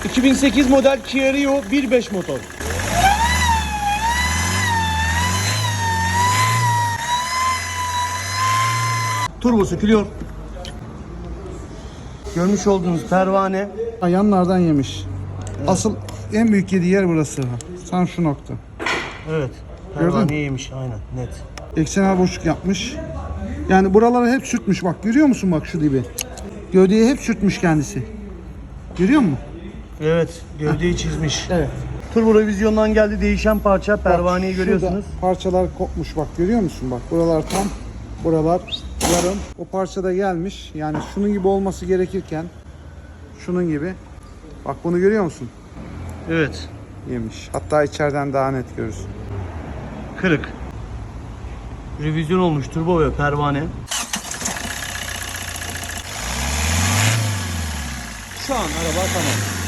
2008 model Kia Rio 1.5 motor. Turbo sökülüyor. Görmüş olduğunuz pervane. Yanlardan yemiş. Asıl en büyük yediği yer burası. Tam şu nokta. Evet. Gördün Pervane mü? yemiş aynen net. Eksenel boşluk yapmış. Yani buraları hep sürtmüş. Bak görüyor musun bak şu dibi. Gövdeyi hep sürtmüş kendisi. Görüyor musun? Evet, gövdeyi çizmiş. Evet. Turbo revizyondan geldi değişen parça. Pervaneyi Şurada görüyorsunuz. parçalar kopmuş bak görüyor musun? Bak buralar tam, buralar yarım. O parça da gelmiş. Yani şunun gibi olması gerekirken şunun gibi. Bak bunu görüyor musun? Evet. Yemiş. Hatta içeriden daha net görürsün. Kırık. Revizyon olmuş turbo ve pervane. Şu an araba tamam.